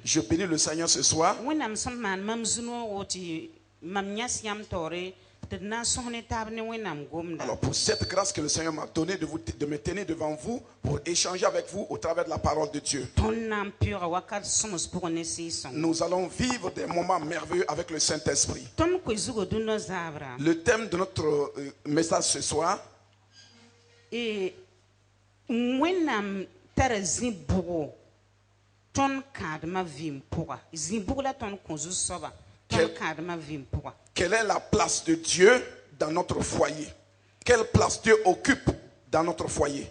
Je bénis le Seigneur ce soir. Alors pour cette grâce que le Seigneur m'a donnée de me tenir devant vous pour échanger avec vous au travers de la parole de Dieu. Nous allons vivre des moments merveilleux avec le Saint-Esprit. Le thème de notre message ce soir est quelle est la place de Dieu dans notre foyer? Quelle place Dieu occupe dans notre foyer?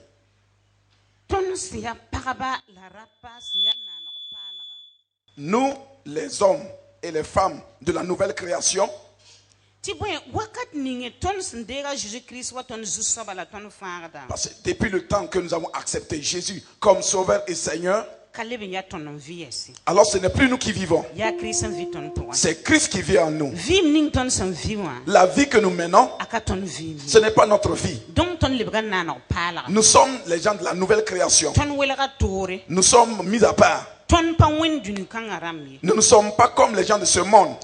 Nous, les hommes et les femmes de la nouvelle création, parce que depuis le temps que nous avons accepté Jésus comme Sauveur et Seigneur, alors ce n'est plus nous qui vivons. C'est Christ qui vit en nous. La vie que nous menons, ce n'est pas notre vie. Nous sommes les gens de la nouvelle création. Nous sommes mis à part. Nous ne sommes pas comme les gens de ce monde.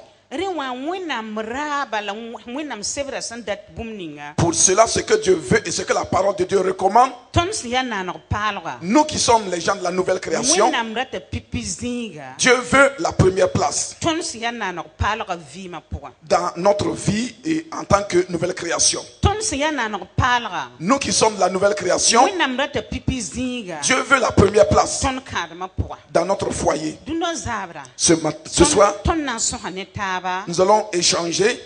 Pour cela, ce que Dieu veut et ce que la parole de Dieu recommande, nous qui sommes les gens de la nouvelle création, Dieu veut la première place dans notre vie et en tant que nouvelle création. Nous qui sommes de la nouvelle création, Dieu veut la première place dans notre foyer. Ce soir, nous allons échanger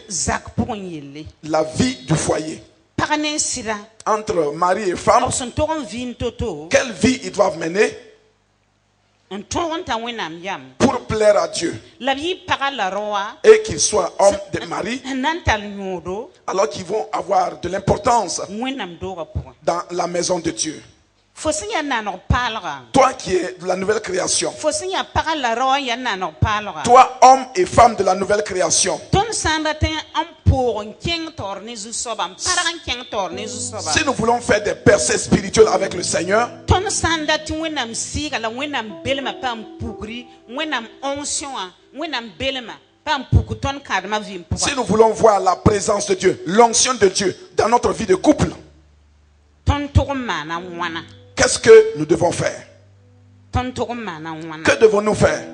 la vie du foyer. Entre mari et femme, quelle vie ils doivent mener pour plaire à Dieu. Et qu'ils soient hommes et mari, alors qu'ils vont avoir de l'importance dans la maison de Dieu. Toi qui es de la nouvelle création, toi homme et femme de la nouvelle création, si nous voulons faire des percées spirituelles avec le Seigneur, si nous voulons voir la présence de Dieu, l'onction de Dieu dans notre vie de couple, qu'est-ce que nous devons faire? Que devons-nous faire?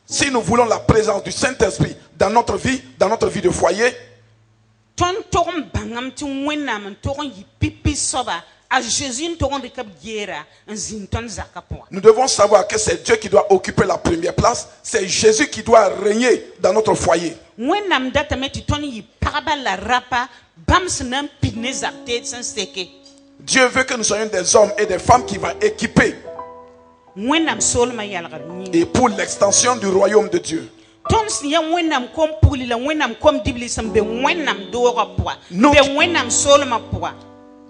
Si nous voulons la présence du Saint-Esprit dans notre vie de foyer, nous devons savoir que c'est Dieu qui doit occuper la première place. C'est Jésus qui doit régner dans notre foyer. Dieu veut que nous soyons des hommes et des femmes qui vont équiper et pour l'extension du royaume de Dieu.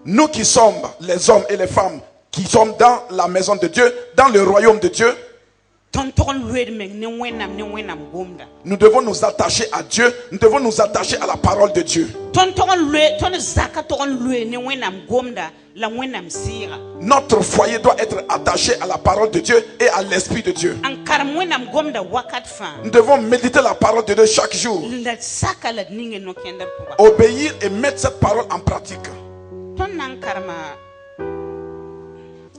Nous qui sommes les hommes et les femmes qui sommes dans la maison de Dieu, dans le royaume de Dieu, nous devons nous attacher à Dieu, nous devons nous attacher à la parole de Dieu. Notre foyer doit être attaché à la parole de Dieu et à l'Esprit de Dieu. Nous devons méditer la parole de Dieu chaque jour. Obéir et mettre cette parole en pratique.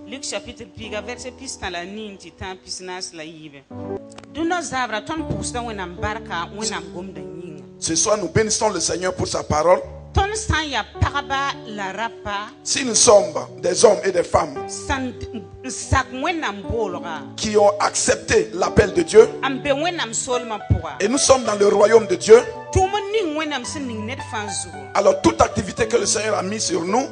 Luc chapitre 1 verset pistan la ninti tan pisnas la yibe. Ce soir nous bénissons le Seigneur pour sa parole. Si nous sommes des hommes et des femmes qui ont accepté l'appel de Dieu et nous sommes dans le royaume de Dieu, alors toute activité que le Seigneur a mise sur nous,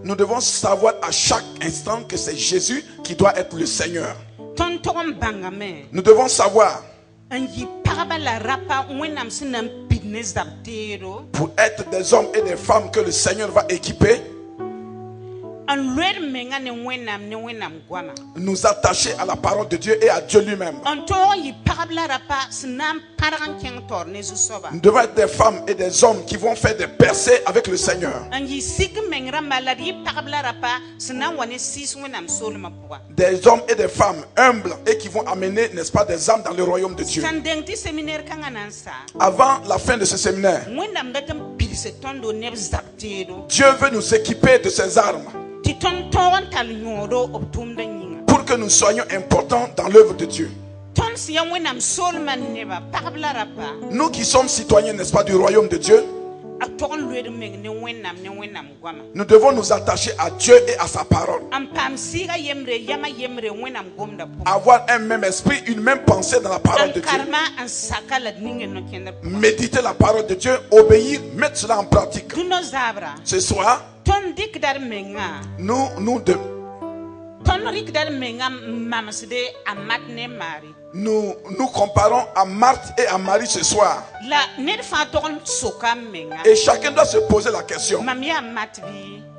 nous devons savoir à chaque instant que c'est Jésus qui doit être le Seigneur. Nous devons savoir pour être des hommes et des femmes que le Seigneur va équiper. nous attacher à la parole de Dieu et à Dieu lui-même. Nous devons être des femmes et des hommes qui vont faire des percées avec le Seigneur. Des hommes et des femmes humbles et qui vont amener, n'est-ce pas, des âmes dans le royaume de Dieu. Avant la fin de ce séminaire, Dieu veut nous équiper de ses armes pour que nous soyons importants dans l'œuvre de Dieu. Nous qui sommes citoyens, n'est-ce pas, du royaume de Dieu, nous devons nous attacher à Dieu et à sa parole. Avoir un même esprit, une même pensée dans la parole de Dieu. Méditer la parole de Dieu, obéir, mettre cela en pratique. Ce soir, nous comparons à Marthe et à Marie ce soir. Et chacun doit se poser la question.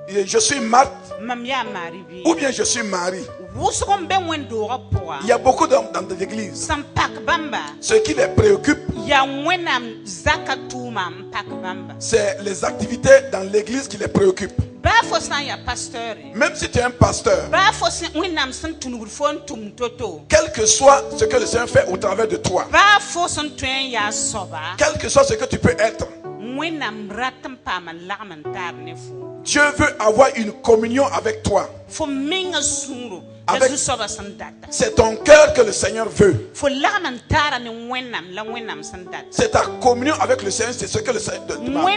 Je suis Marthe ou bien je suis Marie? Il y a beaucoup d'hommes dans l'église. Ce qui les préoccupe, c'est les activités dans l'église qui les préoccupent. Même si tu es un pasteur, quel que soit ce que le Seigneur fait au travers de toi, quel que soit ce que tu peux être, Dieu veut avoir une communion avec toi. C'est ton cœur que le Seigneur veut. C'est ta communion avec le Seigneur, c'est ce que le Seigneur demande.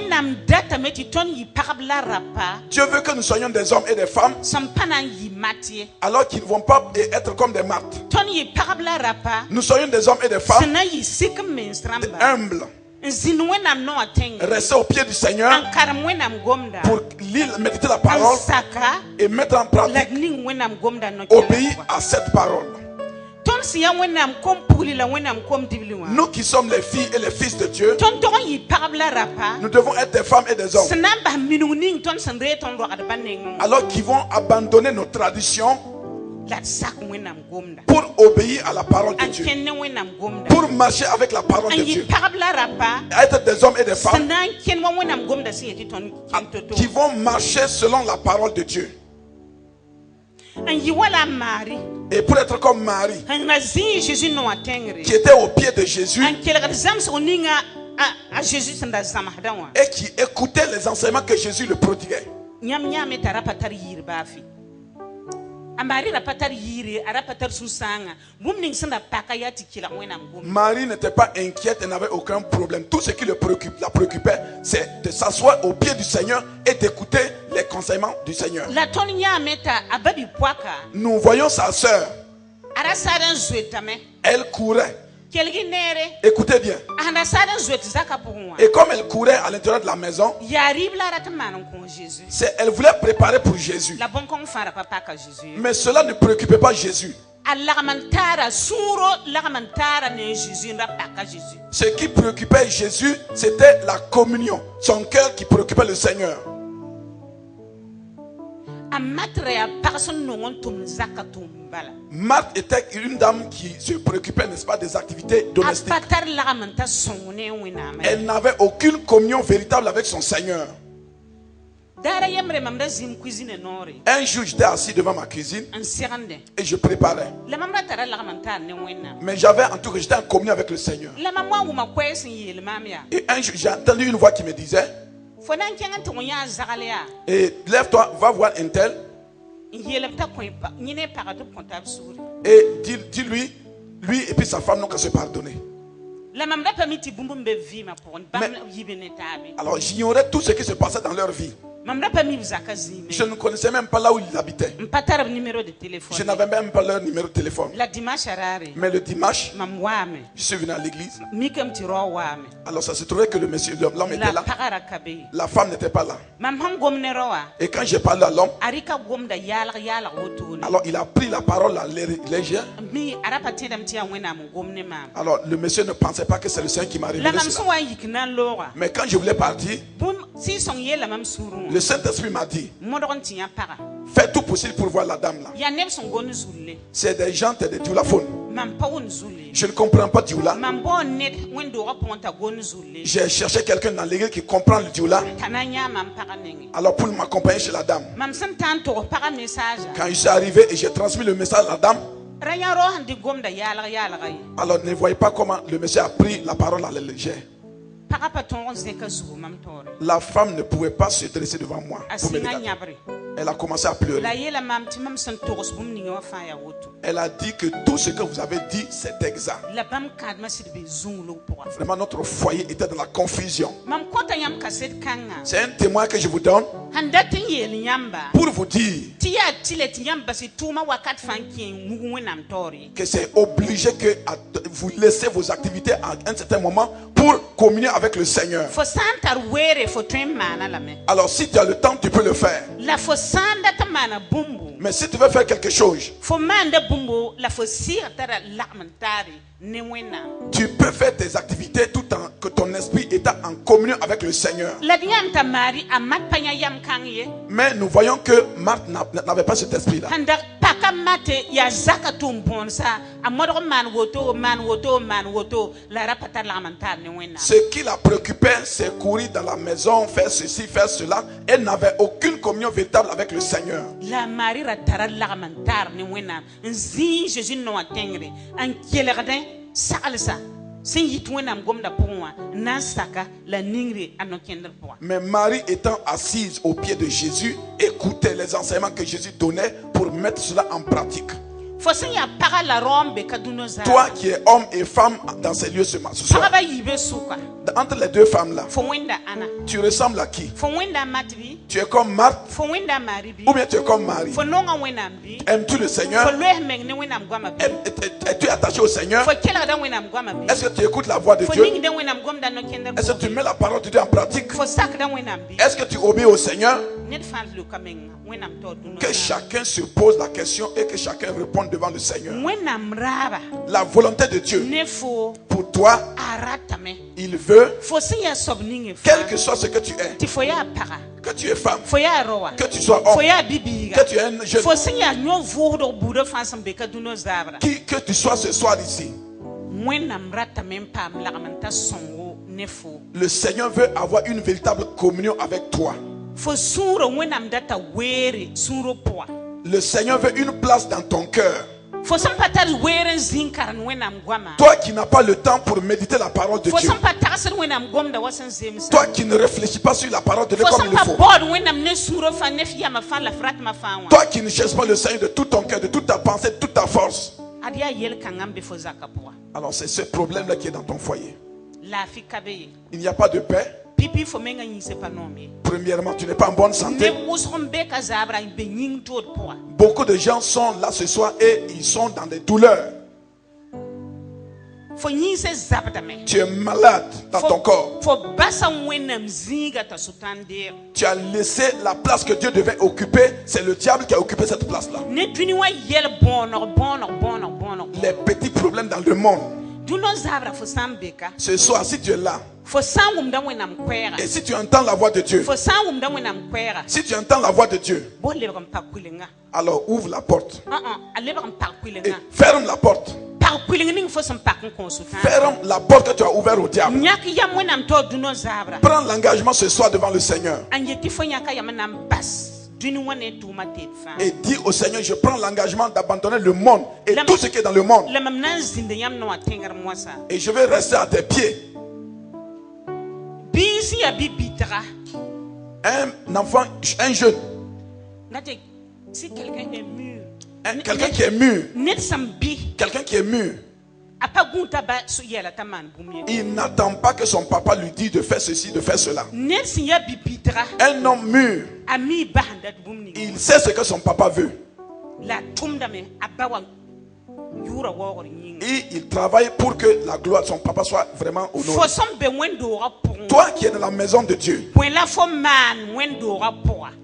Dieu veut que nous soyons des hommes et des femmes alors qu'ils ne vont pas être comme des Marthes. Nous soyons des hommes et des femmes humbles. Rester au pied du Seigneur pour lire, méditer la parole et mettre en pratique, obéir à cette parole. Nous qui sommes les filles et les fils de Dieu, nous devons être des femmes et des hommes alors qu'ils vont abandonner nos traditions pour obéir à la parole de Dieu, pour marcher avec la parole de Dieu, être des hommes et des femmes qui vont marcher selon la parole de Dieu. Et pour être comme Marie, qui était au pied de Jésus et qui écoutait les enseignements que Jésus le prodiguait. Marie n'était pas inquiète, elle n'avait aucun problème. Tout ce qui la préoccupait, c'est de s'asseoir au pied du Seigneur et d'écouter les conseillements du Seigneur. Nous voyons sa sœur. Elle courait. Écoutez bien. Et comme elle courait à l'intérieur de la maison, elle voulait préparer pour Jésus. Mais cela ne préoccupait pas Jésus. Ce qui préoccupait Jésus, c'était la communion. Son cœur qui préoccupait le Seigneur. Marthe était une dame qui se préoccupait, n'est-ce pas, des activités domestiques. Elle n'avait aucune communion véritable avec son Seigneur. Un jour, j'étais assis devant ma cuisine et je préparais. Mais j'étais en communion avec le Seigneur. Et un jour, j'ai entendu une voix qui me disait: et lève-toi, va voir un tel. Et dis-lui, lui et puis sa femme n'ont qu'à se pardonner. Alors j'ignorais tout ce qui se passait dans leur vie. Je ne connaissais même pas là où ils habitaient. Je n'avais même pas leur numéro de téléphone. Mais le dimanche, je suis venu à l'église. Alors ça se trouvait que l'homme était là. La femme n'était pas là. Et quand j'ai parlé à l'homme, alors il a pris la parole à légère. Alors le monsieur ne pensait pas que c'est le Seigneur qui m'a révélé cela. Mais quand je voulais partir, le Saint-Esprit m'a dit: Fais tout possible pour voir la dame là. C'est des gens des dioulaphones. Je ne comprends pas dioula. J'ai cherché quelqu'un dans l'église qui comprend le dioula. Alors pour m'accompagner chez la dame. Quand je suis arrivé et j'ai transmis le message à la dame. Alors ne voyez pas comment le monsieur a pris la parole à la légère. La femme ne pouvait pas se dresser devant moi. Elle a commencé à pleurer. Elle a dit que tout ce que vous avez dit, c'est exact. Vraiment, notre foyer était dans la confusion. C'est un témoin que je vous donne pour vous dire que c'est obligé que vous laissez vos activités à un certain moment pour communier avec le Seigneur. Alors si tu as le temps, tu peux le faire. Mais si tu veux faire quelque chose, tu peux faire tes activités tout en que ton esprit est en communion avec le Seigneur. Mais nous voyons que Marthe n'avait pas cet esprit-là. Ce qui la préoccupait, c'est courir dans la maison, faire ceci, faire cela. Elle n'avait aucune communion véritable avec le Seigneur. Mais Marie étant assise au pied de Jésus, écoutait les enseignements que Jésus donnait pour mettre cela en pratique. Toi qui es homme et femme dans ces lieux ce soir, entre les deux femmes là, tu ressembles à qui? Tu es comme Marthe ou bien tu es comme Marie? Aimes-tu le Seigneur? Es-tu attaché au Seigneur? Est-ce que tu écoutes la voix de Dieu? Est-ce que tu mets la parole de Dieu en pratique? Est-ce que tu obéis au Seigneur? Que chacun se pose la question et que chacun réponde devant le Seigneur. La volonté de Dieu pour toi, il veut, quel que soit ce que tu es, que tu es femme, que tu sois homme, que tu es un jeune, que tu sois ce soir ici, le Seigneur veut avoir une véritable communion avec toi. Le Seigneur veut une place dans ton cœur. Toi qui n'as pas le temps pour méditer la parole de Dieu. Toi qui ne réfléchis pas sur la parole de Dieu comme il faut. Toi qui ne cherches pas le Seigneur de tout ton cœur, de toute ta pensée, de toute ta force. Alors c'est ce problème-là qui est dans ton foyer. Il n'y a pas de paix. Premièrement, tu n'es pas en bonne santé. Beaucoup de gens sont là ce soir et ils sont dans des douleurs. Tu es malade dans ton corps. Tu as laissé la place que Dieu devait occuper. C'est le diable qui a occupé cette place-là. Les petits problèmes dans le monde. Ce soir, si tu es là et si tu entends la voix de Dieu, si tu entends la voix de Dieu, alors ouvre la porte et ferme la porte. Ferme la porte que tu as ouverte au diable. Prends l'engagement ce soir devant le Seigneur et dis au Seigneur, je prends l'engagement d'abandonner le monde et tout ce qui est dans le monde, et je vais rester à tes pieds. Un enfant, un jeune, quelqu'un qui est mûr, quelqu'un qui est mûr, il n'attend pas que son papa lui dise de faire ceci, de faire cela. Un homme mûr, il sait ce que son papa veut. Et il travaille pour que la gloire de son papa soit vraiment honorée. Toi qui es dans la maison de Dieu,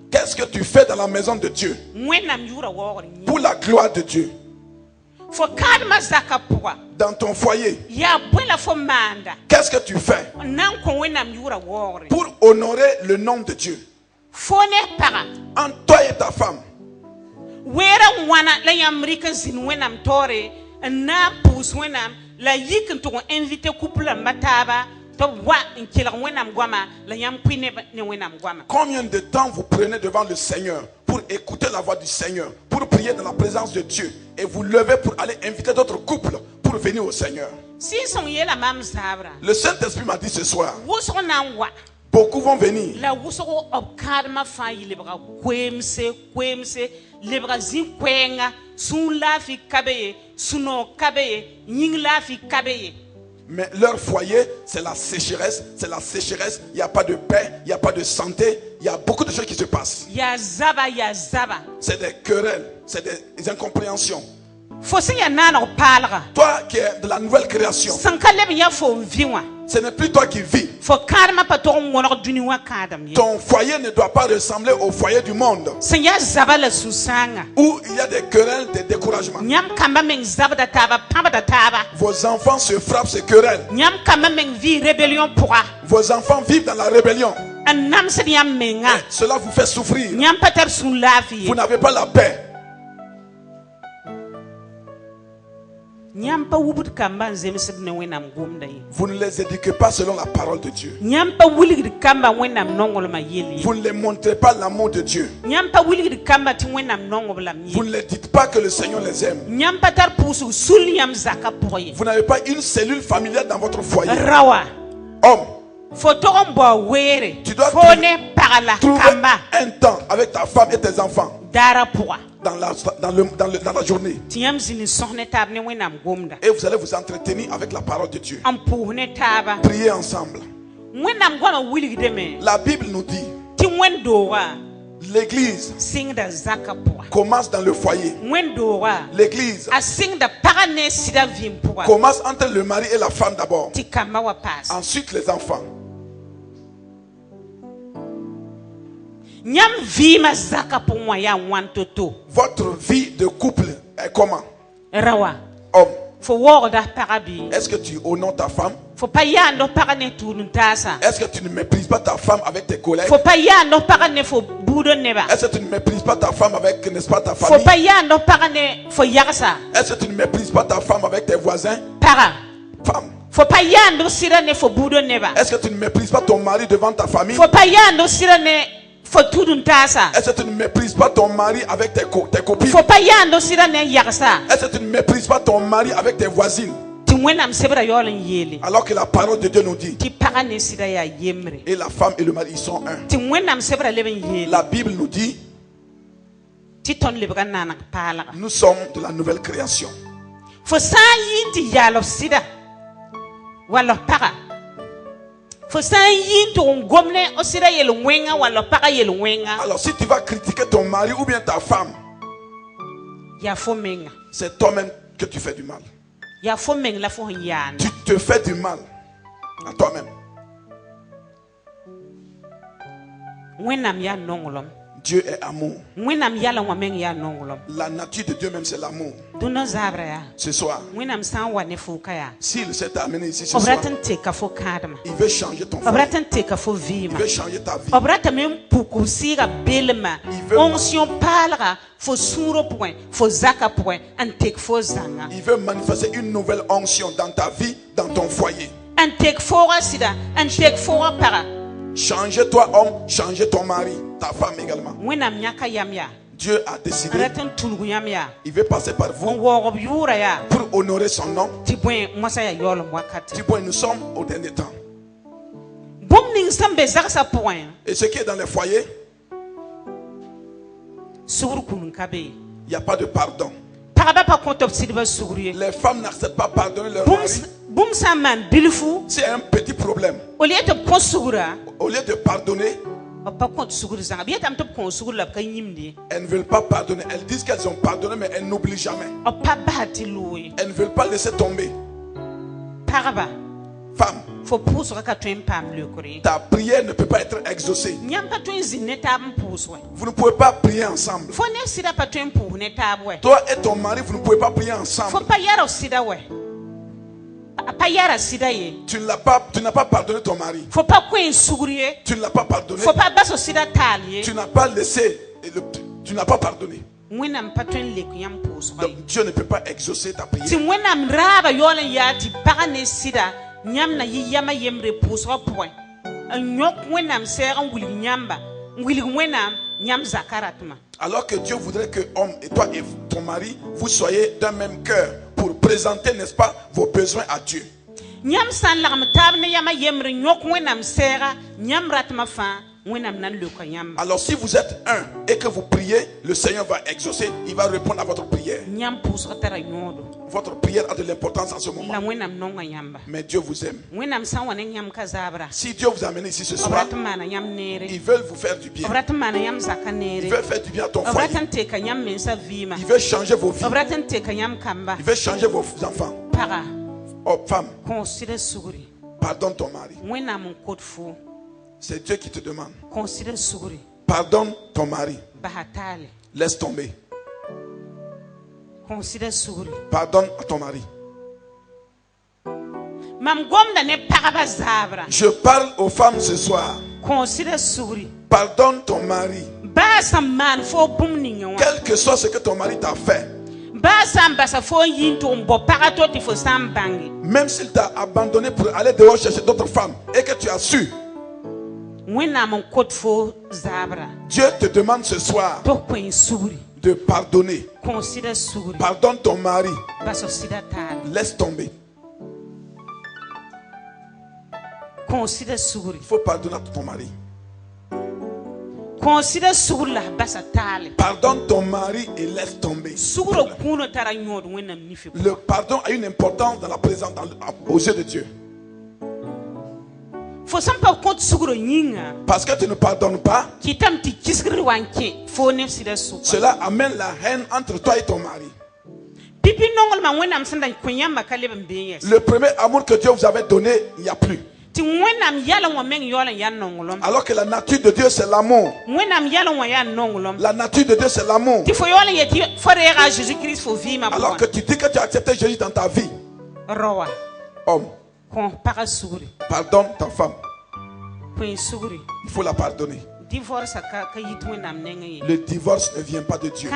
qu'est-ce que tu fais dans la maison de Dieu pour la gloire de Dieu? Dans ton foyer, qu'est-ce que tu fais pour honorer le nom de Dieu? En toi et ta femme, wera wana la yamrika zin wenam tore na pus wenam la yikin to invité couple mataba to wa nkila wenam gwama la yam kwine ne wenam gwama. Combien de temps vous prenez devant le Seigneur pour écouter la voix du Seigneur, pour prier dans la présence de Dieu et vous levez pour aller inviter d'autres couples pour venir au Seigneur? Le Saint-Esprit m'a dit ce soir, beaucoup vont venir. Mais leur foyer, c'est la sécheresse, il n'y a pas de paix, il n'y a pas de santé, il y a beaucoup de choses qui se passent. C'est des querelles, c'est des incompréhensions. Toi qui es de la nouvelle création, ce n'est plus toi qui vis. Ton foyer ne doit pas ressembler au foyer du monde, où il y a des querelles, des découragements. Vos enfants se frappent, se querellent. Vos enfants vivent dans la rébellion. Et cela vous fait souffrir. Vous n'avez pas la paix. Vous ne les éduquez pas selon la parole de Dieu. Vous ne les montrez pas l'amour de Dieu. Vous ne les dites pas que le Seigneur les aime. Vous n'avez pas une cellule familiale dans votre foyer. Homme, tu dois trouver un temps avec ta femme et tes enfants dans la journée. Et vous allez vous entretenir avec la parole de Dieu. Priez ensemble. La Bible nous dit, l'église commence dans le foyer. L'église commence entre le mari et la femme d'abord. Ensuite les enfants. Votre vie de couple est comment? Homme, est-ce que tu honores ta femme? Est-ce que tu ne méprises pas ta femme avec tes collègues? Est-ce que tu ne méprises pas ta femme avec, n'est-ce pas, ta famille? Est-ce que tu ne méprises pas ta femme avec tes voisins? Femme. Est-ce que tu ne méprises pas ton mari devant ta famille? Est-ce que tu ne méprises pas ton mari avec tes copines? Est-ce que tu ne méprises pas ton mari avec tes voisines? Alors que la parole de Dieu nous dit, et la femme et le mari, ils sont un. La Bible nous dit, nous sommes de la nouvelle création. Alors si tu vas critiquer ton mari ou bien ta femme, c'est toi-même que tu fais du mal. Tu te fais du mal à toi-même. Dieu est amour. La nature de Dieu même, c'est l'amour. Ce soir, s'il s'est amené ici ce soir, il veut changer ton foyer. Il veut changer ta vie. Il veut manifester une nouvelle onction dans ta vie, dans ton foyer. Changez toi homme, changez ton mari, ta femme également. Dieu a décidé, il veut passer par vous pour honorer son nom. Nous sommes au dernier temps. Et ce qui est dans les foyers, il n'y a pas de pardon. Les femmes n'acceptent pas pardonner leur mari. C'est un petit problème. Au lieu de pardonner, elles ne veulent pas pardonner. Elles disent qu'elles ont pardonné, mais elles n'oublient jamais. Elles ne veulent pas laisser tomber. Femme, ta prière ne peut pas être exaucée. Vous ne pouvez pas prier ensemble. Toi et ton mari, vous ne pouvez pas prier ensemble. Tu n'as pas pardonné ton mari. Tu ne l'as pas pardonné. Tu n'as pas laissé, tu n'as pas pardonné. Donc Dieu ne peut pas exaucer ta prière. Alors que Dieu voudrait que homme et toi et ton mari vous soyez d'un même cœur pour présenter, n'est-ce pas, vos besoins à Dieu. Alors si vous êtes un et que vous priez, le Seigneur va exaucer, il va répondre à votre prière. Votre prière a de l'importance en ce moment. Mais Dieu vous aime. Si Dieu vous a amené ici ce soir, ils veulent vous faire du bien. Ils veulent faire du bien à ton foyer. Ils veulent changer vos vies. Ils veulent changer vos enfants. Oh femme, pardonne ton mari. C'est Dieu qui te demande. Pardonne ton mari. Laisse tomber. Pardonne à ton mari. Je parle aux femmes ce soir. Pardonne ton mari. Quel que soit ce que ton mari t'a fait. Même s'il t'a abandonné pour aller dehors chercher d'autres femmes et que tu as su. Dieu te demande ce soir de pardonner. Pardonne ton mari. Laisse tomber. Il faut pardonner à ton mari. Pardonne ton mari et laisse tomber. Le pardon a une importance dans la présence aux yeux de Dieu. Parce que tu ne pardonnes pas, cela amène la haine entre toi et ton mari. Le premier amour que Dieu vous avait donné, il n'y a plus. Alors que la nature de Dieu c'est l'amour. La nature de Dieu c'est l'amour. Alors que tu dis que tu as accepté Jésus dans ta vie. Homme, pardonne ta femme. Il faut la pardonner. Le divorce ne vient pas de Dieu.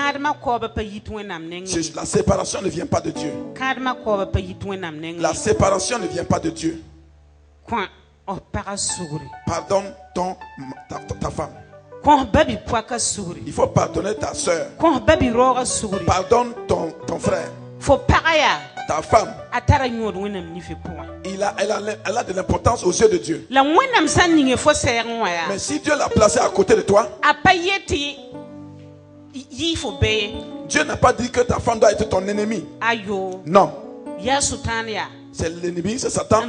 La séparation ne vient pas de Dieu. La séparation ne vient pas de Dieu. Pardonne ta femme. Il faut pardonner ta soeur. Pardonne ton frère. Ta femme. Elle a de l'importance aux yeux de Dieu. Mais si Dieu l'a placé à côté de toi, Dieu n'a pas dit que ta femme doit être ton ennemi. Non. C'est l'ennemi, c'est Satan.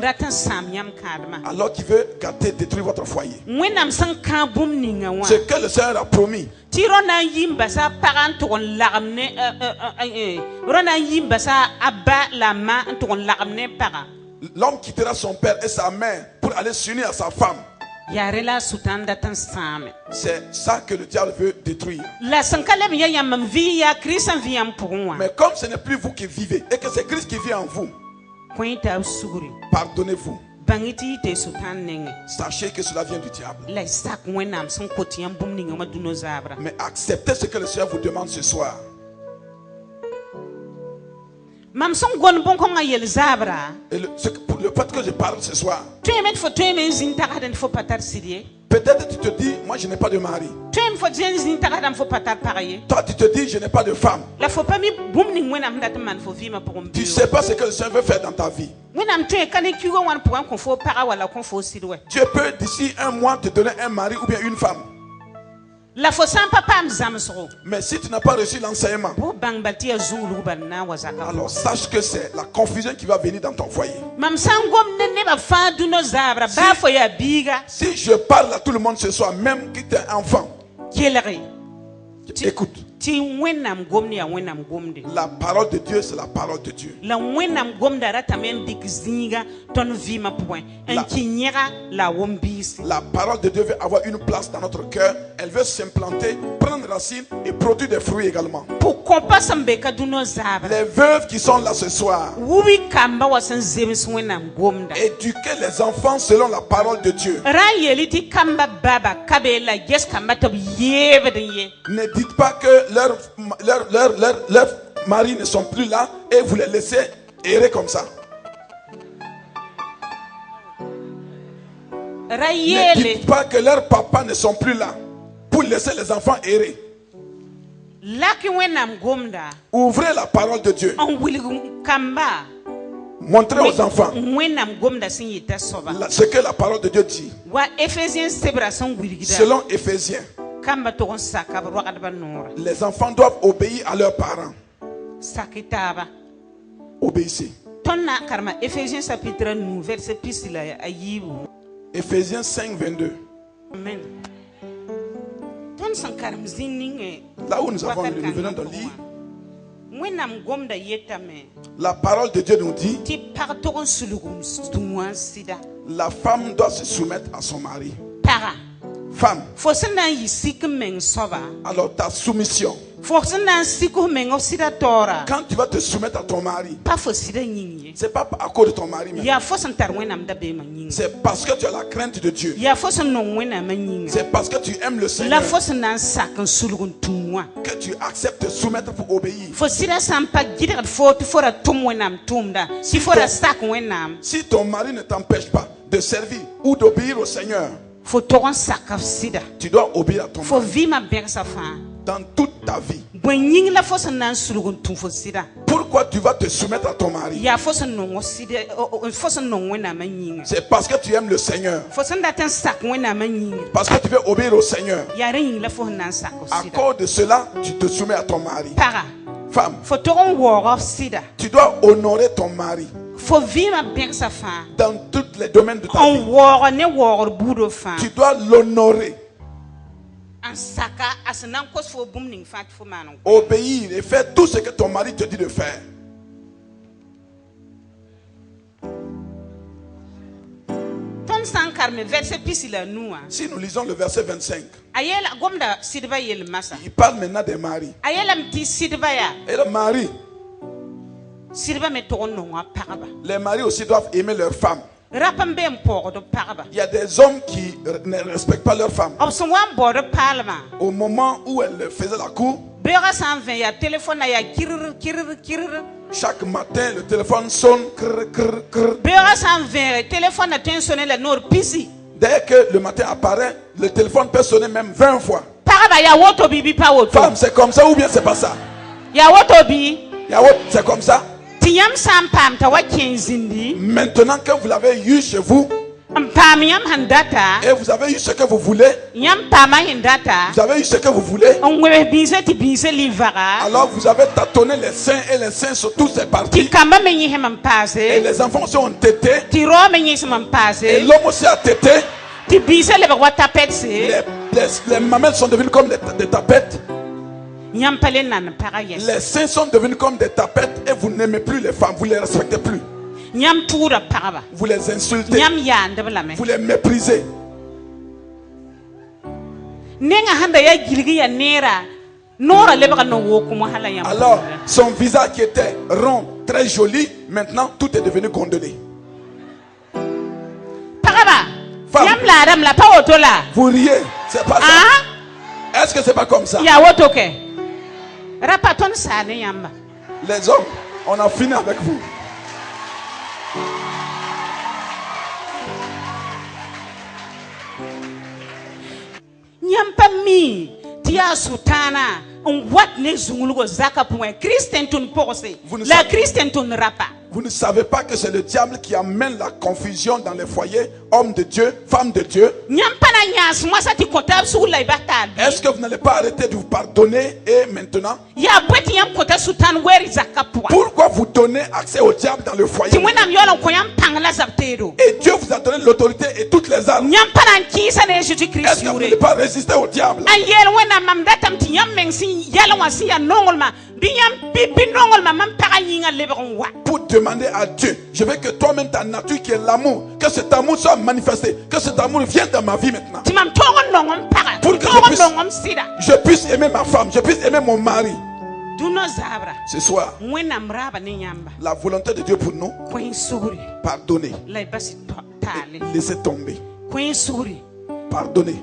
Alors qu'il veut gâter, détruire votre foyer. Ce que le Seigneur a promis. L'homme quittera son père et sa mère pour aller s'unir à sa femme. C'est ça que le diable veut détruire. Mais comme ce n'est plus vous qui vivez et que c'est Christ qui vit en vous, pardonnez-vous. Sachez que cela vient du diable. Mais acceptez ce que le Seigneur vous demande ce soir. Et le fait que je parle ce soir, peut-être tu te dis, moi je n'ai pas de mari. Toi tu te dis, je n'ai pas de femme. Tu ne sais pas ce que le Seigneur veut faire dans ta vie. Dieu peut d'ici un mois te donner un mari ou bien une femme. Mais si tu n'as pas reçu l'enseignement, alors sache que c'est la confusion qui va venir dans ton foyer. Si je parle à tout le monde ce soir, même qui est enfant, écoute. La parole de Dieu, c'est la parole de Dieu. La parole de Dieu veut avoir une place dans notre cœur. Elle veut s'implanter, prendre racine et produire des fruits également. Les veuves qui sont là ce soir, éduquez les enfants selon la parole de Dieu. Ne dites pas que leurs maris ne sont plus là et vous les laissez errer comme ça. Ne dites pas que leurs papas ne sont plus là pour laisser les enfants errer. Ouvrez la parole de Dieu. Montrez aux enfants ce que la parole de Dieu dit. Selon Éphésiens, les enfants doivent obéir à leurs parents. Obéissez. Éphésiens 5, 22. Amen. Là où nous venons de lire, la parole de Dieu nous dit, la femme doit se soumettre à son mari. Femme, alors ta soumission, quand tu vas te soumettre à ton mari, c'est pas à cause de ton mari, c'est parce que tu as la crainte de Dieu, c'est parce que tu aimes le Seigneur que tu acceptes de soumettre pour obéir. Si ton mari ne t'empêche pas de servir ou d'obéir au Seigneur, tu dois obéir à ton mari dans toute ta vie. Pourquoi tu vas te soumettre à ton mari? C'est parce que tu aimes le Seigneur, parce que tu veux obéir au Seigneur. À cause de cela, tu te soumets à ton mari. Femme, tu dois honorer ton mari dans tous les domaines de ta vie. Tu dois l'honorer, obéir et faire tout ce que ton mari te dit de faire. Si nous lisons le verset 25, il parle maintenant des maris. Et le mari, les maris aussi doivent aimer leurs femmes. Il y a des hommes qui ne respectent pas leurs femmes. Au moment où elles faisaient la cour, chaque matin le téléphone sonne. Dès que le matin apparaît, le téléphone peut sonner même 20 fois. Femme, c'est comme ça ou bien c'est pas ça? C'est comme ça. Maintenant que vous l'avez eu chez vous et vous avez eu ce que vous voulez, vous avez eu ce que vous voulez, alors vous avez tâtonné les seins et les seins sur toutes ces parties, et les enfants aussi ont tété, et l'homme aussi a tété, les mamelles sont devenues comme des tapettes. Les seins sont devenus comme des tapettes et vous n'aimez plus les femmes, vous ne les respectez plus. Vous les insultez, vous les méprisez. Alors, son visage qui était rond, très joli, maintenant tout est devenu gondolé. Femme, vous riez, c'est pas ça. Est-ce que c'est pas comme ça? Les hommes, on a fini avec vous. Vous ne savez pas que c'est le diable qui amène la confusion dans les foyers, hommes de Dieu, femmes de Dieu. Est-ce que vous n'allez pas arrêter de vous pardonner et maintenant? Pourquoi vous donnez accès au diable dans le foyer? Et Dieu vous a donné l'autorité et toutes les armes. Est-ce que vous n'allez pas résister au diable? Pour demander à Dieu, je veux que toi-même ta nature qui est l'amour, que cet amour soit manifesté, que cet amour vienne dans ma vie maintenant. Pour que je puisse aimer ma femme, je puisse aimer mon mari. Ce soir, la volonté de Dieu pour nous, pardonner, laisser tomber, pardonner.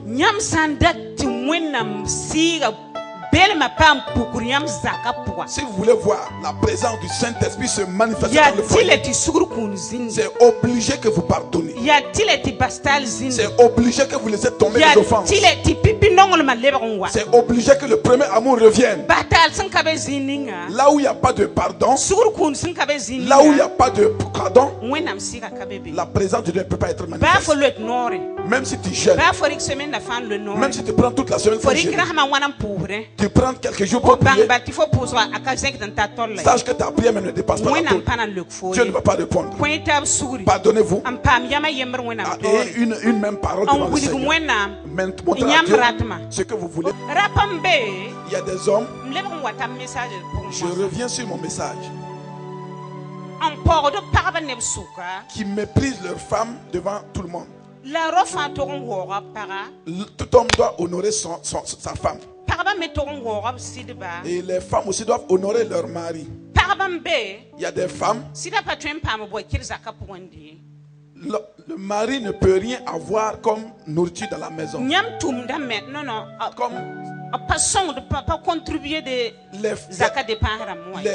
Si vous voulez voir la présence du Saint-Esprit se manifester dans le foyer, c'est obligé que vous pardonnez. C'est obligé que vous laissez tomber les offenses. C'est obligé que le premier amour revienne. Là où il n'y a pas de pardon, là où il n'y a pas de pardon, la présence de Dieu ne peut pas être manifestée. Même si tu jeûnes, même si tu prends toute la semaine pour jeûner, tu prends quelques jours pour prier, sache que ta prière ne dépasse pas la tôle. Dieu ne va pas répondre. Pardonnez-vous. Et une même parole devant le Seigneur. Montrez à Dieu ce que vous voulez. Il y a des hommes. Je reviens sur mon message. Qui méprisent leurs femmes devant tout le monde. Tout homme doit honorer sa femme. Et les femmes aussi doivent honorer leur mari. Il y a des femmes. Le mari ne peut rien avoir comme nourriture dans la maison. Comme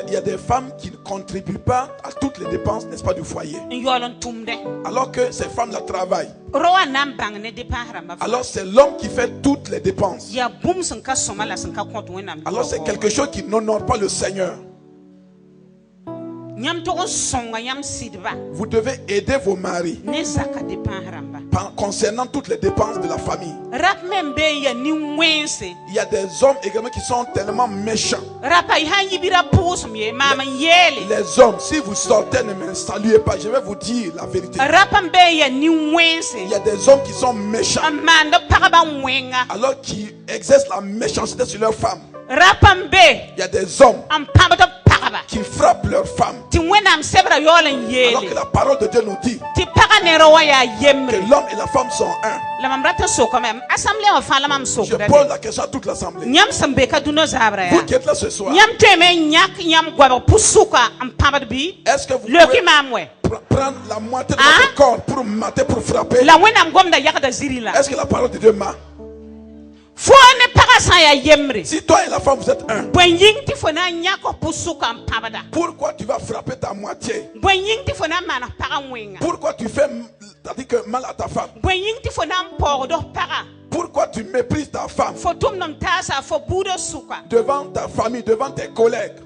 il y a des femmes qui ne contribuent pas à toutes les dépenses, n'est-ce pas, du foyer. Alors que ces femmes-là travaillent. Alors c'est l'homme qui fait toutes les dépenses. Alors c'est quelque chose qui n'honore pas le Seigneur. Vous devez aider vos maris concernant toutes les dépenses de la famille. Il y a des hommes également qui sont tellement méchants. Les hommes, si vous sortez, ne me saluez pas, je vais vous dire la vérité. Il y a des hommes qui sont méchants, alors qui exercent la méchanceté sur leurs femmes. Il y a des hommes qui frappent leurs femmes. Alors que la parole de Dieu nous dit que l'homme et la femme sont un. Je pose la question à toute l'assemblée. Vous qui êtes là ce soir, est-ce que vous pouvez prendre la moitié de votre corps pour mater, pour frapper? Est-ce que la parole de Dieu m'a? Si toi et la femme vous êtes un, pourquoi tu vas frapper ta moitié? Pourquoi tu fais mal à ta femme? Pourquoi tu méprises ta femme devant ta famille, devant tes collègues?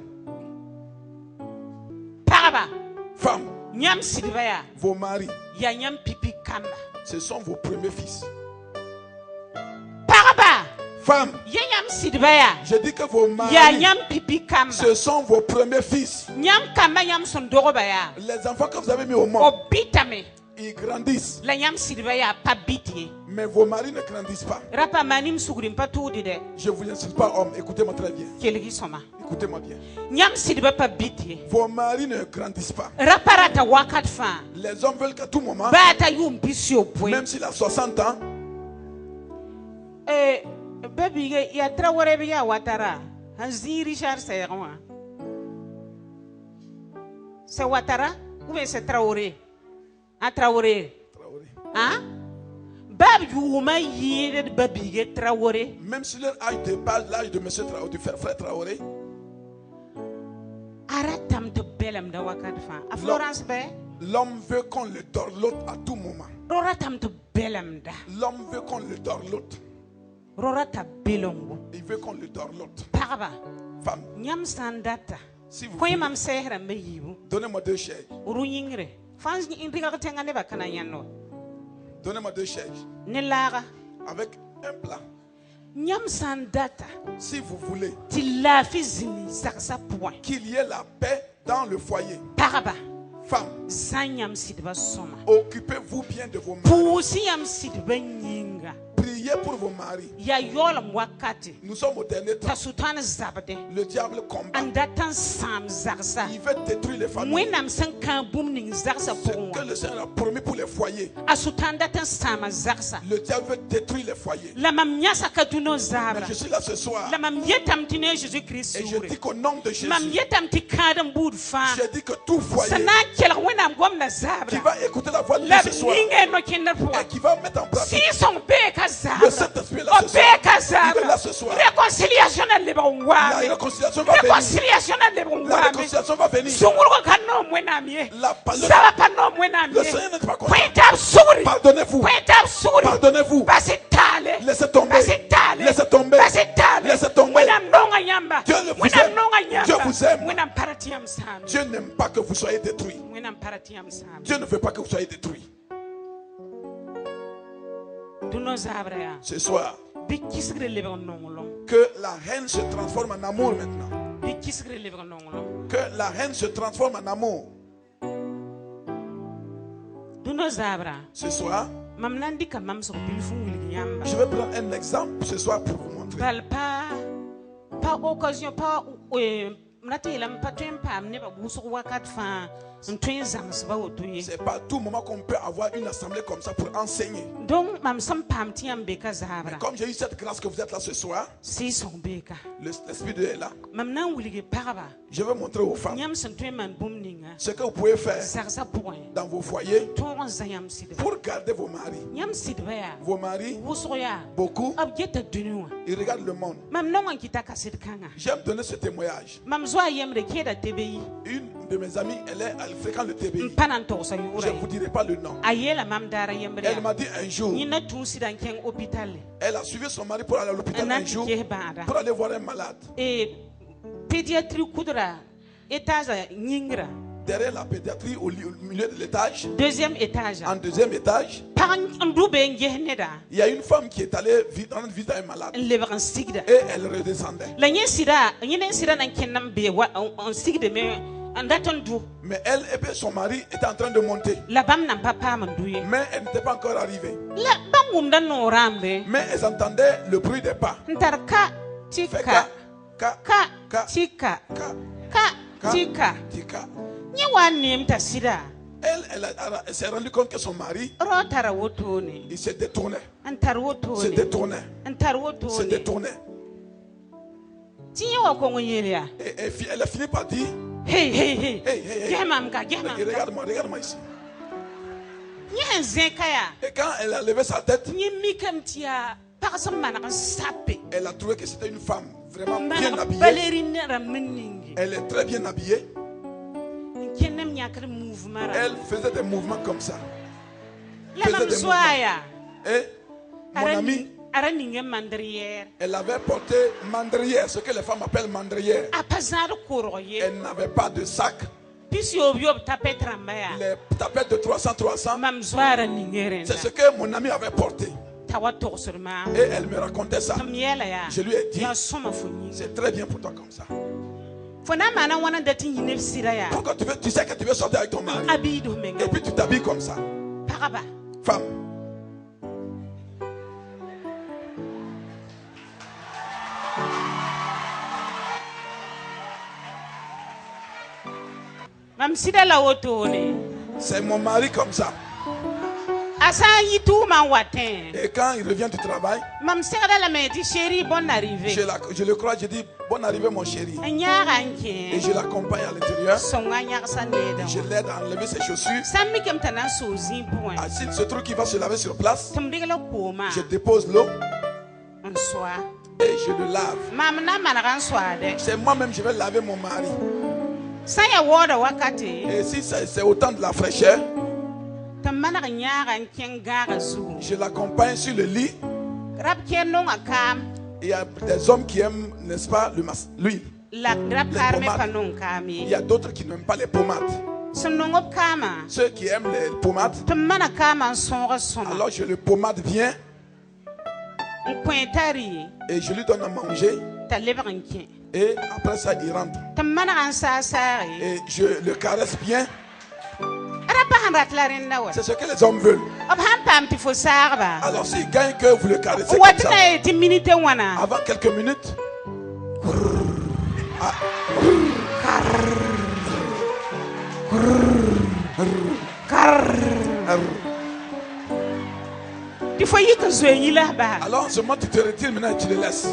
Femmes, vos maris, ce sont vos premiers fils. Femmes, je dis que vos maris, ce sont vos premiers fils. Les enfants que vous avez mis au monde, ils grandissent. Mais vos maris ne grandissent pas. Je vous insiste pas, homme, écoutez-moi très bien. Écoutez-moi bien. Vos maris ne grandissent pas. Les hommes veulent qu'à tout moment, même s'il a 60 ans, baby, il y a Traoré, il y a Ouattara. Hansi Richard, c'est moi. C'est Ouattara ou bien c'est Traoré? Ah, Traoré. Hein? Traoré. Même si leur âge dépasse l'âge de monsieur Traoré, du frère Traoré. L'homme veut qu'on le dorlote à tout moment. L'homme veut qu'on le dorlote. Il veut qu'on le dorlote. Femme, si vous voulez, donnez-moi 2 chaises. Donnez-moi 2 chaises. Avec un plat. Si vous voulez qu'il y ait la paix dans le foyer. Femme, occupez-vous bien de vos maris. Priez pour vos maris. Nous sommes au dernier temps. Le diable combat. Il veut détruire les familles. Ce que le Seigneur a promis pour les foyers. Le diable veut détruire les foyers. Mais je suis là ce soir. Et je dis qu'au nom de Jésus, je dis que tout foyer qui va écouter la voix de Dieu ce soir et qui va mettre en pratique, le Saint-Esprit là ce soir, il est là là ce soir. La réconciliation va venir. La réconciliation va venir. Le Seigneur n'est pas content. Pardonnez-vous. Pardonnez-vous. Laissez tomber. Laissez tomber. Laissez tomber. Dieu vous aime. Dieu vous aime. Dieu n'aime pas que vous soyez détruits. Dieu ne veut pas que vous soyez détruits. Ce soir, que la haine se transforme en amour maintenant. Que la haine se transforme en amour. Ce soir, je vais prendre un exemple ce soir pour vous montrer. C'est pas tout moment qu'on peut avoir une assemblée comme ça pour enseigner. Mais comme j'ai eu cette grâce que vous êtes là ce soir, l'Esprit de Dieu est là. Je vais montrer aux femmes ce que vous pouvez faire dans vos foyers pour garder vos maris. Vos maris, beaucoup, ils regardent le monde. J'aime donner ce témoignage. Une de mes amies, elle fréquente le TBI. Je ne vous dirai pas le nom. Elle m'a dit un jour, elle a suivi son mari pour aller à l'hôpital un jour pour aller voir un malade. Derrière la pédiatrie, au milieu de l'étage, deuxième étage. En deuxième étage, il y a une femme qui est allée rendre visite à un malade. Et elle redescendait. Mais elle et son mari étaient en train de monter. Mais elle n'était pas encore arrivée. Mais elles entendaient le bruit des pas. Elle s'est rendue compte que son mari il se détournait. Se détournait. Se détournait. Et elle a fini par dire hey. Regarde-moi ici. Et quand elle a levé sa tête, elle a trouvé que c'était une femme vraiment bien habillée. Elle est très bien habillée. Elle faisait des mouvements comme ça. Et mon amie, elle avait porté mandrière, ce que les femmes appellent mandrière. Elle n'avait pas de sac. Les tapettes de 300. C'est ce que mon amie avait porté. Et elle me racontait ça. Je lui ai dit, c'est très bien pour toi comme ça. Pourquoi tu sais que tu veux sortir avec ton mari et puis tu t'habilles comme ça? Femme. C'est mon mari comme ça. Et quand il revient du travail, je le crois, je dis bonne arrivée mon chéri. Et je l'accompagne à l'intérieur. Je l'aide à enlever ses chaussures. S'il se trouve qu'il va se laver sur place, je dépose l'eau et je le lave. C'est moi-même je vais laver mon mari. Et si c'est autant de la fraîcheur, je l'accompagne sur le lit. Il y a des hommes qui aiment, n'est-ce pas, l'huile. Il y a d'autres qui n'aiment pas les pommades. Ceux qui aiment les pommades, alors je le pommade bien et je lui donne à manger. Et après ça, il rentre. Et je le caresse bien. C'est ce que les hommes veulent. Alors s'il gagne que vous le caressez comme ça, avant quelques minutes, alors en ce moment tu te retires maintenant et tu le laisses.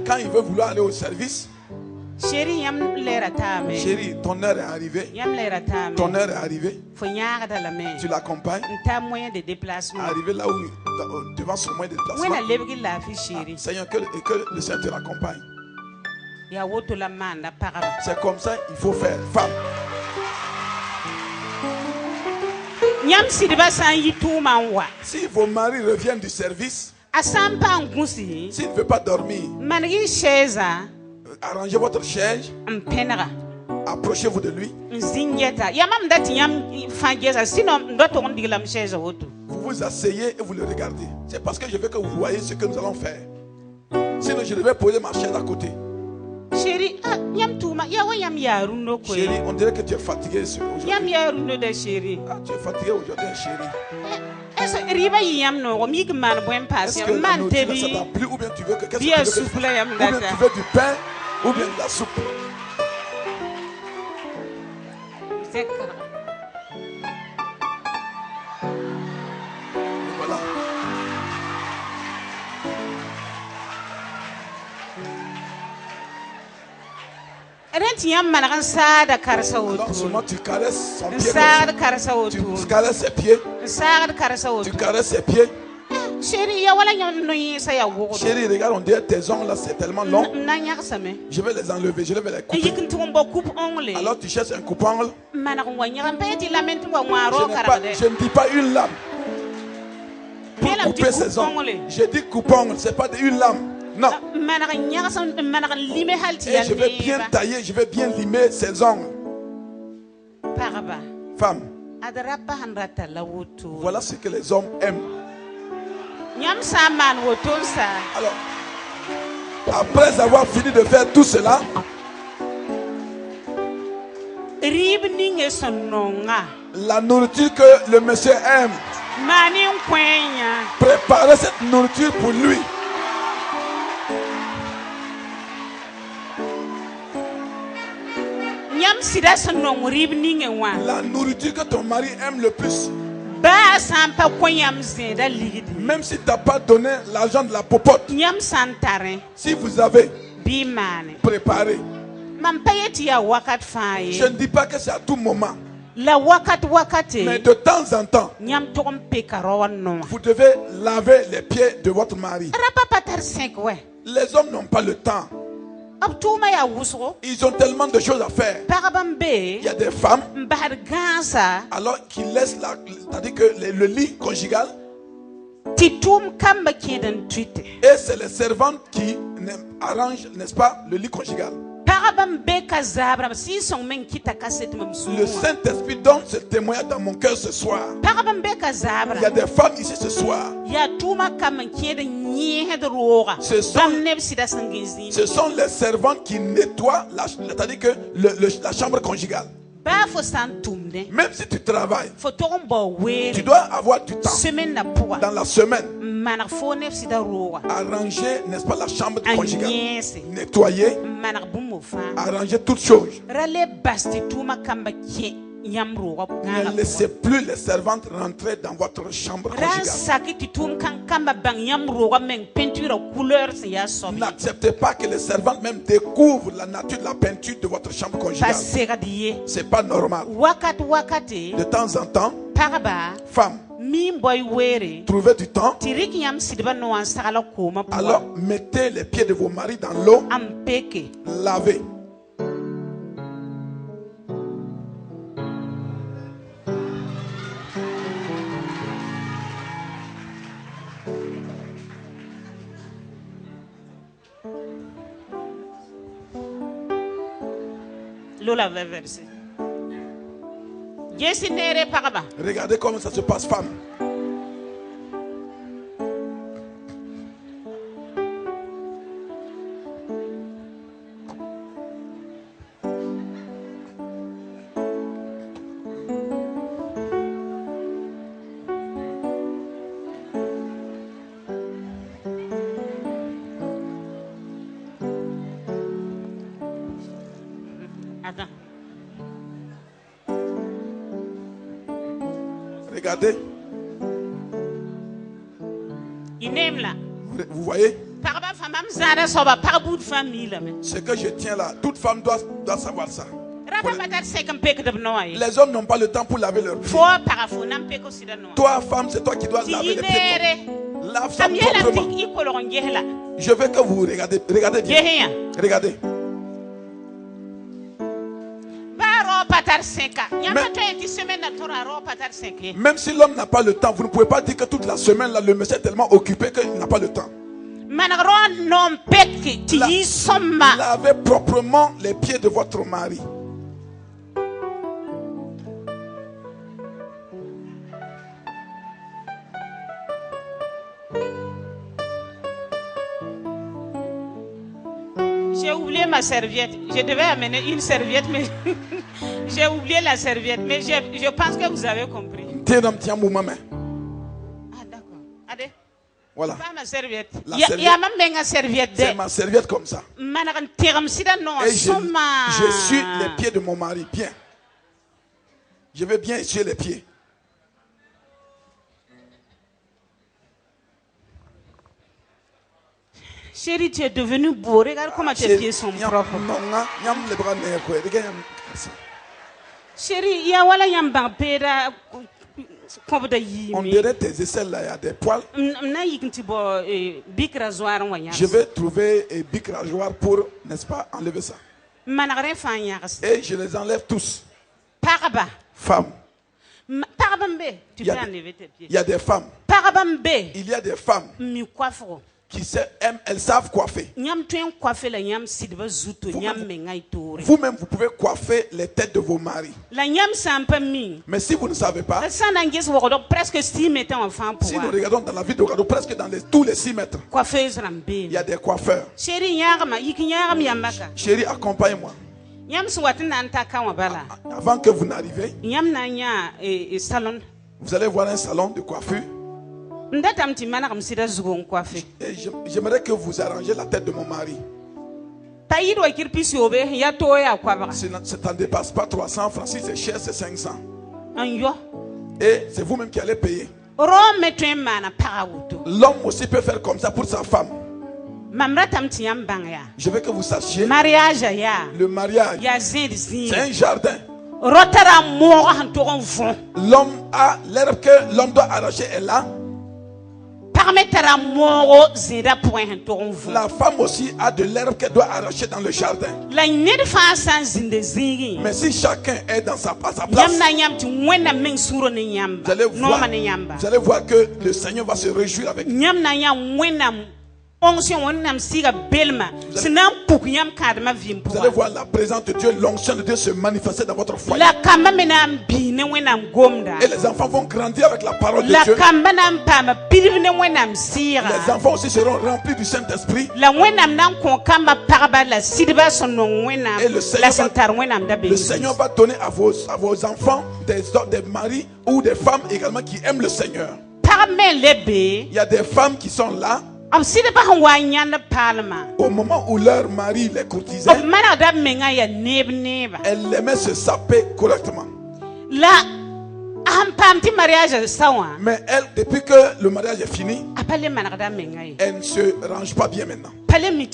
Quand il veut vouloir aller au service, Chérie, ton heure est arrivée. Ton heure est arrivée. Tu l'accompagnes. Arrivé là où, devant son moyen de déplacement. Seigneur, que le Seigneur te l'accompagne. C'est comme ça il faut faire. Femme. Si vos maris reviennent du service, s'il ne veut pas dormir, arrangez votre chaise, approchez-vous de lui. Vous vous asseyez et vous le regardez. C'est parce que je veux que vous voyez ce que nous allons faire. Sinon je devais poser ma chaise à côté. Chérie, on dirait que tu es fatigué aujourd'hui. Tu es fatigué aujourd'hui, chérie. Est-ce que la nourriture, ça t'a plu ou bien tu veux que qu'est-ce que tu veux ou bien tu veux du pain ou bien de la soupe? Voilà. Alors, seulement tu caresses son pied. Tu caresses ses pieds. Tu caresses ses pieds. Chérie, regarde, on dirait tes ongles là, c'est tellement long. Je vais les enlever, je vais les couper. Alors tu cherches un coupe-ongle. Je ne dis pas une lame pour couper ses ongles. Je dis coupe-ongle, ce n'est pas une lame. Non. Et je vais bien tailler, je vais bien limer ses ongles. Femme, voilà ce que les hommes aiment. Alors, après avoir fini de faire tout cela, la nourriture que le monsieur aime, préparez cette nourriture pour lui. La nourriture que ton mari aime le plus. Même si tu n'as pas donné l'argent de la popote, si vous avez préparé, je ne dis pas que c'est à tout moment, mais de temps en temps, vous devez laver les pieds de votre mari. Les hommes n'ont pas le temps. Ils ont tellement de choses à faire. Il y a des femmes alors qui laissent c'est-à-dire que le lit conjugal. Et c'est les servantes qui arrangent, n'est-ce pas, le lit conjugal. Le Saint-Esprit donne ce témoignage dans mon cœur ce soir. Il y a des femmes ici ce soir. Ce sont les servantes qui nettoient c'est-à-dire que la chambre conjugale. Même si tu travailles, tu dois avoir du temps dans la semaine. Arranger, n'est-ce pas, la chambre conjugale. Nettoyer, arranger toutes choses. Ne laissez plus les servantes rentrer dans votre chambre conjugale. N'acceptez pas que les servantes même découvrent la nature de la peinture de votre chambre conjugale. C'est pas normal. De temps en temps, femme, trouvez du temps. Alors mettez les pieds de vos maris dans l'eau. Lavez. Regardez comment ça se passe, femme. Regardez. Vous voyez? Ce que je tiens là, toute femme doit savoir ça. Les hommes n'ont pas le temps pour laver leurs pieds. Toi, femme, c'est toi qui dois laver les pieds. Lave ça proprement. Je veux que vous regardez bien. Regardez. Même si l'homme n'a pas le temps, vous ne pouvez pas dire que toute la semaine là, le monsieur est tellement occupé qu'il n'a pas le temps. Lavez proprement les pieds de votre mari. J'ai oublié ma serviette. Je devais amener une serviette, mais j'ai oublié la serviette. Mais je pense que vous avez compris. Ah, d'accord. Allez. Voilà. Pas ma serviette. Il y a même une serviette. C'est ma serviette comme ça. Et je suis les pieds de mon mari. Bien. Je vais bien essuyer les pieds. Chérie, tu es devenu beau. Regarde comment tes pieds sont propres. Chérie, il y a voilà yamba pera. On dirait tes aisselles là, il y a des poils. Je vais trouver un bic rasoir pour, n'est-ce pas, enlever ça. Et je les enlève tous. Femmes. Il y a des femmes. Il y a des femmes qui aiment, elles savent coiffer. Vous-même, vous pouvez coiffer les têtes de vos maris. Mais si vous ne savez pas, si nous regardons dans la vie de Ogado, presque dans tous les 6 mètres, il y a des coiffeurs. Chérie, accompagne-moi. Avant que vous n'arrivez, vous allez voir un salon de coiffure. Et j'aimerais que vous arrangez la tête de mon mari. Ça ne dépasse pas 300 francs. Si c'est cher, c'est 500. Et c'est vous-même qui allez payer. L'homme aussi peut faire comme ça pour sa femme. Je veux que vous sachiez, le mariage, c'est un jardin. L'homme a l'herbe que l'homme doit arracher est là. La femme aussi a de l'herbe qu'elle doit arracher dans le jardin. Mais si chacun est dans sa place, vous allez voir que le Seigneur va se réjouir avec vous. Vous allez voir la présence de Dieu, l'onction de Dieu se manifester dans votre foyer. Et les enfants vont grandir avec la parole de Dieu. Les enfants aussi seront remplis du Saint-Esprit. Et le Seigneur va donner à vos enfants des maris ou des femmes également qui aiment le Seigneur. Il y a des femmes qui sont là. Au moment où leur mari les courtisait, elle aimait se saper correctement. Mais elle, depuis que le mariage est fini, elle ne se range pas bien maintenant. Elle ne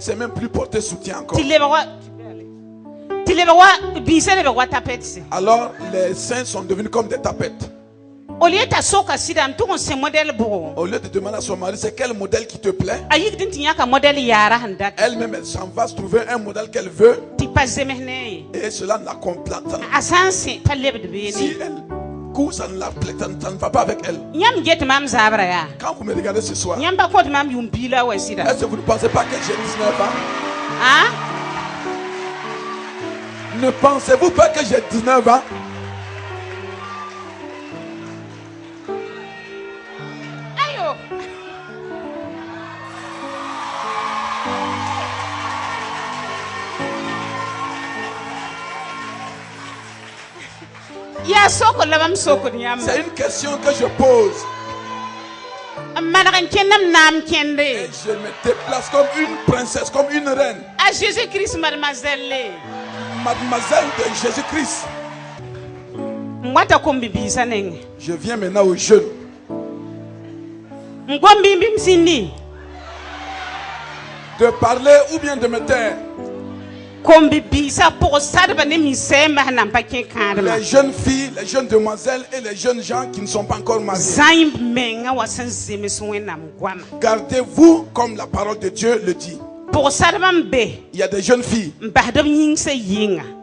sait même plus porter soutien encore. Alors les seins sont devenus comme des tapettes. Au lieu de demander à son mari c'est quel modèle qui te plaît, elle-même elle s'en va se trouver un modèle qu'elle veut. Et cela ne la complète pas. Si elle court, ça ne va pas avec elle. Quand vous me regardez ce soir, est-ce que vous ne pensez pas que j'ai 19 ans? Ne pensez-vous pas que j'ai 19 ans? C'est une question que je pose. Et je me déplace comme une princesse, comme une reine. À Jésus-Christ, mademoiselle. Mademoiselle de Jésus-Christ. Je viens maintenant aux jeunes. de parler ou bien de me taire. Les jeunes filles, les jeunes demoiselles et les jeunes gens qui ne sont pas encore mariés. Gardez-vous comme la parole de Dieu le dit. Il y a des jeunes filles.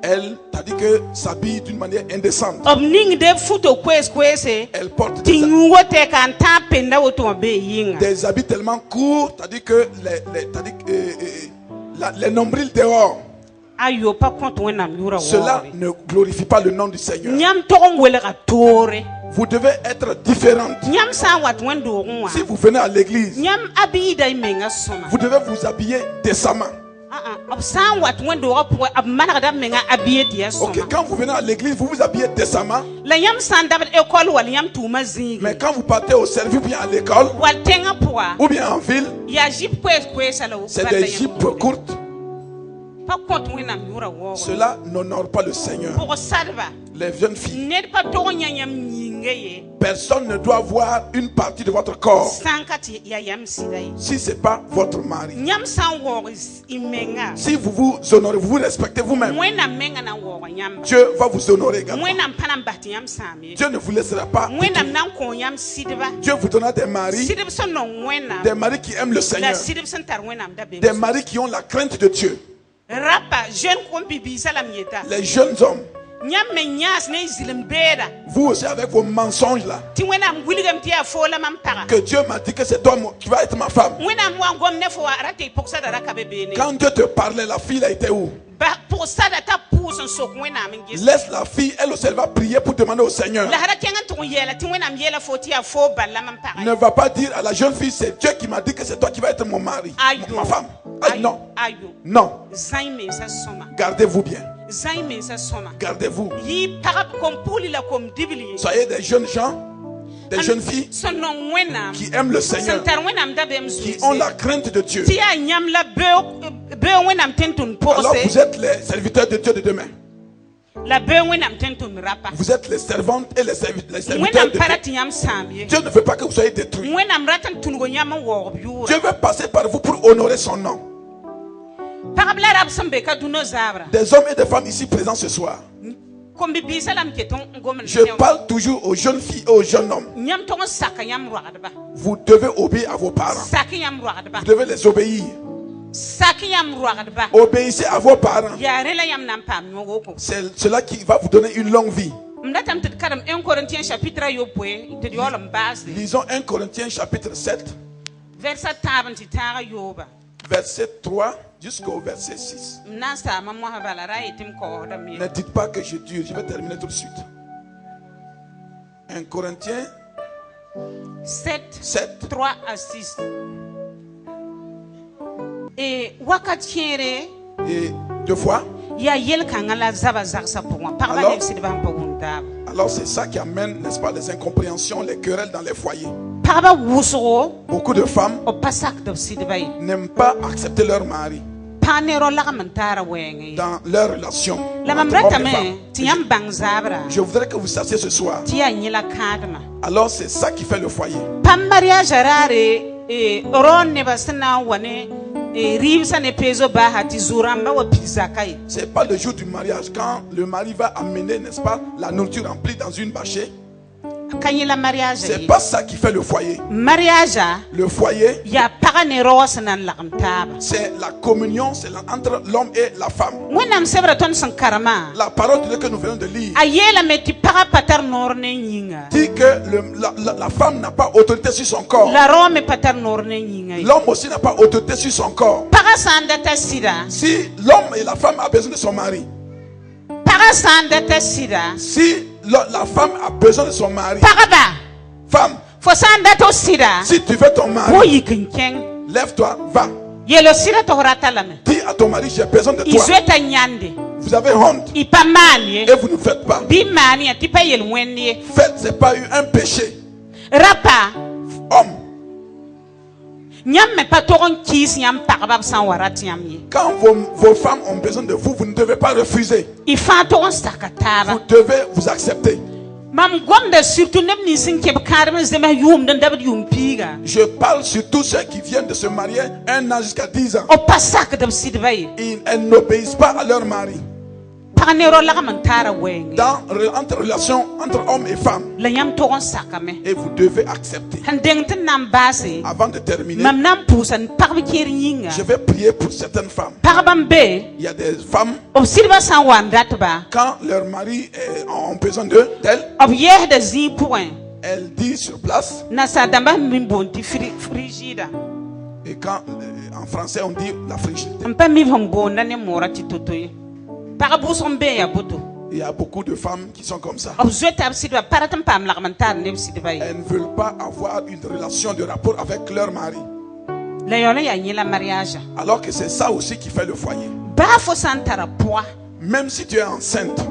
Elle t'a dit que s'habille d'une manière indécente. Elle porte des habits tellement courts. T'as dit que les nombrils dehors. Cela ne glorifie pas le nom du Seigneur. Vous devez être différente. Si vous venez à l'église, vous devez vous habiller décemment. Ok, quand vous venez à l'église, vous vous habillez décemment. Mais quand vous partez au service ou bien à l'école, ou bien en ville, c'est des jupes courtes. Cela n'honore pas le Seigneur. Les jeunes filles, personne ne doit voir une partie de votre corps si ce n'est pas votre mari. Si vous vous honorez, vous vous respectez vous-même, Dieu va vous honorer également. Dieu ne vous laissera pas. Dieu vous donnera des maris qui aiment le Seigneur, des maris qui ont la crainte de Dieu. Les jeunes hommes, vous aussi avec vos mensonges là, que Dieu m'a dit que c'est toi qui vas être ma femme. Quand Dieu te parlait, la fille a été où? Laisse la fille, elle aussi elle va prier pour demander au Seigneur. Ne va pas dire à la jeune fille, c'est Dieu qui m'a dit que c'est toi qui vas être mon mari, ma femme. Non. Non. Gardez-vous bien. Gardez-vous. Soyez des jeunes gens, des jeunes filles qui aiment le Seigneur, qui ont la crainte de Dieu. Alors vous êtes les serviteurs de Dieu de demain. Vous êtes les servantes et les serviteurs de Dieu. Dieu ne veut pas que vous soyez détruits. Dieu veut passer par vous pour honorer son nom. Des hommes et des femmes ici présents ce soir. Je parle toujours aux jeunes filles et aux jeunes hommes. Vous devez obéir à vos parents. Vous devez les obéir. Obéissez à vos parents. C'est cela qui va vous donner une longue vie. Lisons 1 Corinthiens chapitre 7. Verset 3 jusqu'au verset 6. Ne dites pas que je dure, je vais terminer tout de suite. 1 Corinthiens 7, 3 à 6. Et deux fois. Alors c'est ça qui amène, n'est-ce pas, les incompréhensions, les querelles dans les foyers. Beaucoup de femmes n'aiment pas accepter leur mari dans leur relation. Je voudrais que vous sachiez ce soir. Alors c'est ça qui fait le foyer. C'est pas le jour du mariage quand le mari va amener, n'est-ce pas, la nourriture remplie dans une bâchée. C'est pas ça qui fait le foyer. Le foyer, c'est la communion, c'est entre l'homme et la femme. La parole de Dieu que nous venons de lire dit que la femme n'a pas autorité sur son corps. L'homme aussi n'a pas autorité sur son corps. Si l'homme et la femme ont besoin de son mari, si la femme a besoin de son mari, femme, si tu veux ton mari, lève-toi, va. Dis à ton mari, j'ai besoin de toi. Vous avez honte et vous ne faites pas. Faites, c'est pas un péché. Homme, quand vos femmes ont besoin de vous, vous ne devez pas refuser. Vous devez vous accepter. Je parle sur tous ceux qui viennent de se marier un an jusqu'à 10 ans. Elles n'obéissent pas à leur mari. Entre relations entre hommes et femmes. Et vous devez accepter. Avant de terminer, je vais prier pour certaines femmes. Il y a des femmes, quand leur mari ont besoin d'elles, elles disent sur place. Et quand en français on dit la frigidité. Il y a beaucoup de femmes qui sont comme ça. Elles ne veulent pas avoir une relation de rapport avec leur mari. Alors que c'est ça aussi qui fait le foyer. Même si tu es enceinte,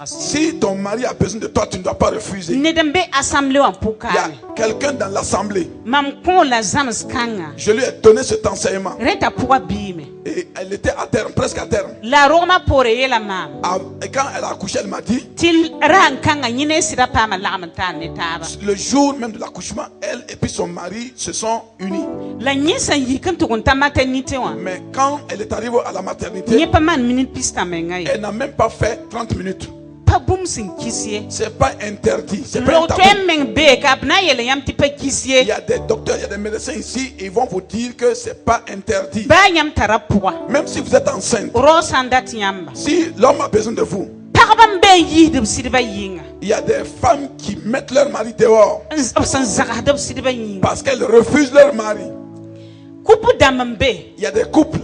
si ton mari a besoin de toi, tu ne dois pas refuser. Il y a quelqu'un dans l'assemblée. Je lui ai donné cet enseignement. Et elle était à terme, presque à terme. Et quand elle a accouché, elle m'a dit, le jour même de l'accouchement, elle et puis son mari se sont unis. Mais quand elle est arrivée à la maternité, elle n'a même pas fait 30 minutes. C'est pas interdit. C'est pas un tabou. Il y a des docteurs, il y a des médecins ici, ils vont vous dire que c'est pas interdit. Même si vous êtes enceinte, si l'homme a besoin de vous, il y a des femmes qui mettent leur mari dehors parce qu'elles refusent leur mari. Il y a des couples.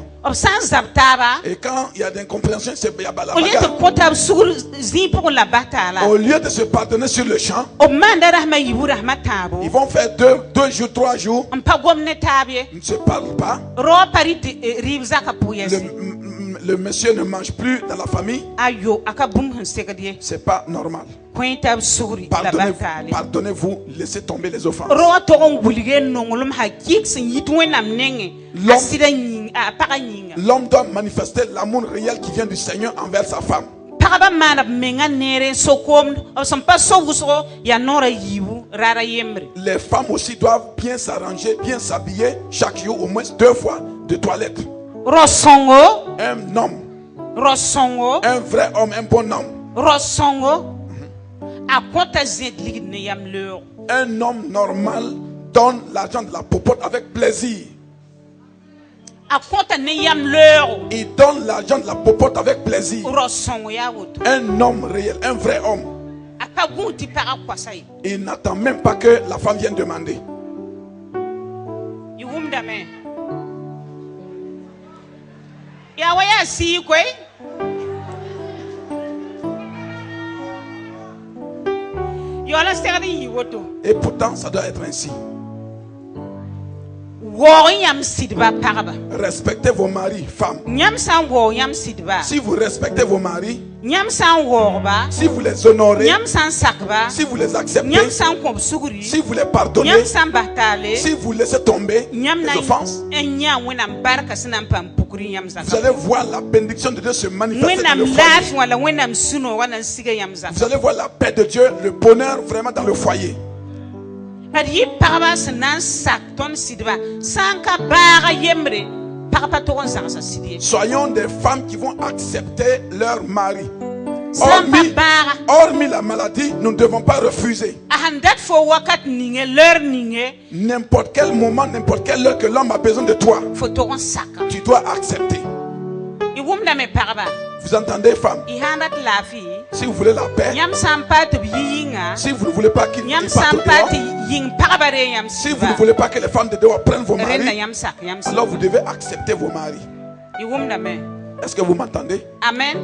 Et quand il y a des incompréhensions, il y a la bagarre. Au lieu de se pardonner sur le champ, ils vont faire 2 jours, 3 jours. Ils ne se parlent pas. Le monsieur ne mange plus dans la famille. C'est pas normal. Pardonnez-vous, laissez tomber les offenses. L'homme doit manifester l'amour réel qui vient du Seigneur envers sa femme. Les femmes aussi doivent bien s'arranger, bien s'habiller chaque jour, au moins 2 fois de toilette. Un homme, un vrai homme, un bon homme. Un homme normal donne l'argent de la popote avec plaisir. Il donne l'argent de la popote avec plaisir. Un homme réel, un vrai homme. Il n'attend même pas que la femme vienne demander. Et pourtant, ça doit être ainsi. Respectez vos maris, femmes. Si vous respectez vos maris, si vous les honorez, si vous les acceptez, si vous les pardonnez, si vous laissez tomber les offenses, vous allez voir la bénédiction de Dieu se manifester dans le foyer. Vous allez voir la paix de Dieu, le bonheur vraiment dans le foyer. Soyons des femmes qui vont accepter leur mari. Hormis la maladie, nous ne devons pas refuser. N'importe quel moment, n'importe quelle heure que l'homme a besoin de toi, tu dois accepter. Vous entendez, femmes? Si vous voulez la paix, si vous ne voulez pas qu'il parte au dehors, si vous ne voulez pas que les femmes de dehors prennent vos maris, alors vous devez accepter vos maris. Est-ce que vous m'entendez? Amen.